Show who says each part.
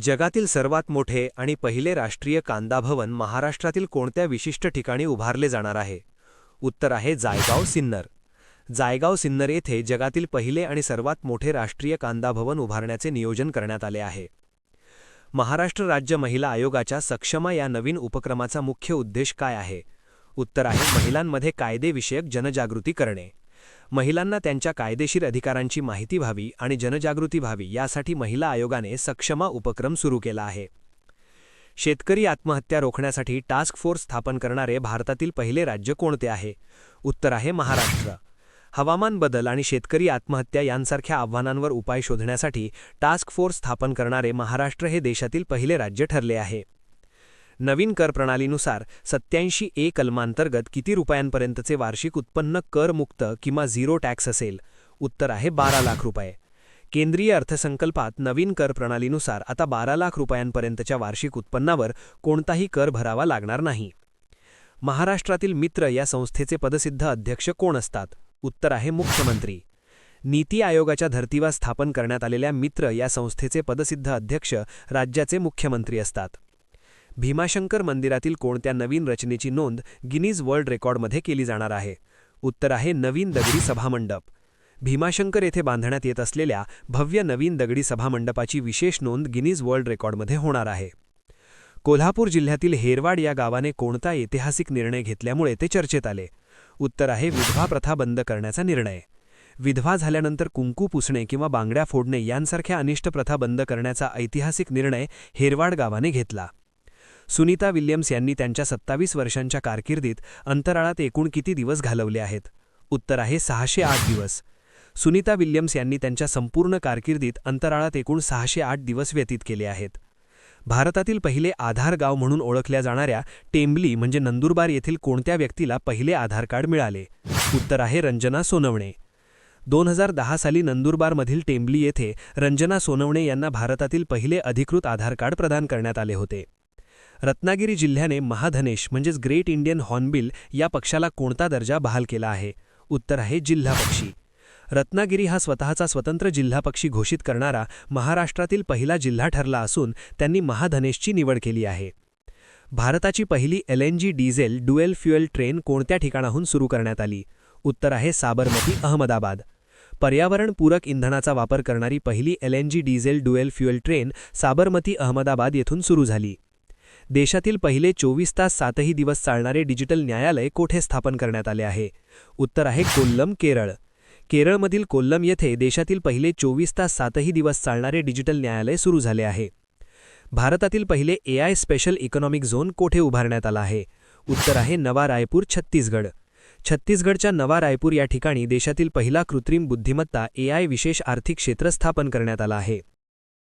Speaker 1: जगातील सर्वात मोठे आणि पहिले राष्ट्रीय कांदा भवन महाराष्ट्रातील कोणत्या विशिष्ट ठिकाणी उभारले जाणार आहे? उत्तर आहे जायगाव सिन्नर. जायगाव सिन्नर येथे जगातील पहिले आणि सर्वात मोठे राष्ट्रीय कांदा भवन उभारण्याचे नियोजन करण्यात आले आहे. महाराष्ट्र राज्य महिला आयोगाच्या सक्षमा या नवीन उपक्रमाचा मुख्य उद्देश काय आहे? उत्तर आहे महिलांमध्ये कायदेविषयक जनजागृती करणे. महिलांना त्यांच्या कायदेशीर अधिकारांची माहिती व्हावी आणि जनजागृती व्हावी यासाठी महिला आयोगाने सक्षमा उपक्रम सुरू केला आहे. शेतकरी आत्महत्या रोखण्यासाठी टास्क फोर्स स्थापन करणारे भारतातील पहिले राज्य कोणते आहे? उत्तर आहे महाराष्ट्र. हवामान बदल आणि शेतकरी आत्महत्या यांसारख्या आव्हानांवर उपाय शोधण्यासाठी टास्क फोर्स स्थापन करणारे महाराष्ट्र हे देशातील पहिले राज्य ठरले आहे. नवीन कर प्रणालीनुसार 87A कलमांतर्गत किती रुपयांपर्यंतचे वार्षिक उत्पन्न कर मुक्त किंवा झिरो टॅक्स असेल? उत्तर आहे 12 लाख रुपये. केंद्रीय अर्थसंकल्पात नवीन कर प्रणालीनुसार आता 12 लाख रुपयांपर्यंतच्या वार्षिक उत्पन्नावर कोणताही कर भरावा लागणार नाही. महाराष्ट्रातील मित्र या संस्थेचे पदसिद्ध अध्यक्ष कोण असतात? उत्तर आहे मुख्यमंत्री. नीती आयोगाच्या धर्तीवर स्थापन करण्यात आलेल्या मित्र या संस्थेचे पदसिद्ध अध्यक्ष राज्याचे मुख्यमंत्री असतात. भीमाशंकर मंदिरातील कोणत्या नवीन रचनेची नोंद गिनीज वर्ल्ड रेकॉर्डमध्ये केली जाणार आहे? उत्तर आहे नवीन दगडी सभामंडप. भीमाशंकर येथे बांधण्यात येत असलेल्या भव्य नवीन दगडी सभामंडपाची विशेष नोंद गिनीज वर्ल्ड रेकॉर्डमध्ये होणार आहे. कोल्हापूर जिल्ह्यातील हेरवाड या गावाने कोणता ऐतिहासिक निर्णय घेतल्यामुळे ते चर्चेत आले? उत्तर आहे विधवा प्रथा बंद करण्याचा निर्णय. विधवा झाल्यानंतर कुंकू पुसणे किंवा बांगड्या फोडणे यांसारख्या अनिष्ट प्रथा बंद करण्याचा ऐतिहासिक निर्णय हेरवाड गावाने घेतला. सुनीता विल्यम्स यांनी त्यांच्या 27 वर्षांच्या कारकिर्दीत अंतराळात एकूण किती दिवस घालवले आहेत? उत्तर आहे 608 दिवस. सुनीता विल्यम्स यांनी त्यांच्या संपूर्ण कारकिर्दीत अंतराळात एकूण 608 दिवस व्यतीत केले आहेत. भारतातील पहिले आधार गाव म्हणून ओळखल्या जाणाऱ्या टेंबली म्हणजे नंदुरबार येथील कोणत्या व्यक्तीला पहिले आधार कार्ड मिळाले? उत्तर आहे रंजना सोनवणे. 2010 साली नंदुरबारमधील टेंबली येथे रंजना सोनवणे यांना भारतातील पहिले अधिकृत आधार कार्ड प्रदान करण्यात आले होते. रत्नागिरी जिल्ह्याने महाधनेश म्हणजेच ग्रेट इंडियन हॉर्नबिल या पक्षाला कोणता दर्जा बहाल केला आहे? उत्तर आहे जिल्हा पक्षी. रत्नागिरी हा स्वतःचा स्वतंत्र जिल्हा पक्षी घोषित करणारा महाराष्ट्रातील पहिला जिल्हा ठरला असून त्यांनी महाधनेशची निवड केली आहे. भारताची पहिली LNG diesel dual fuel train कोणत्या ठिकाणाहून सुरू करण्यात आली? उत्तर आहे साबरमती अहमदाबाद. पर्यावरणपूरक इंधनाचा वापर करणारी पहिली LNG diesel dual fuel train Sabarmati Ahmedabad येथून सुरू झाली. देशातील पहिले 24 तास 7ही दिवस चालणारे डिजिटल न्यायालय कोठे स्थापन करण्यात आले आहे? उत्तर आहे कोल्लम, केरळ. केरळमधील कोल्लम येथे देशातील पहिले 24 तास 7ही दिवस चालणारे डिजिटल न्यायालय सुरू झाले आहे. भारतातील पहिले AI स्पेशल इकॉनॉमिक झोन कोठे उभारण्यात आला आहे? उत्तर आहे नवा रायपूर, छत्तीसगड. छत्तीसगडच्या नवा रायपूर या ठिकाणी देशातील पहिला कृत्रिम बुद्धिमत्ता AI विशेष आर्थिक क्षेत्र स्थापन करण्यात आला आहे.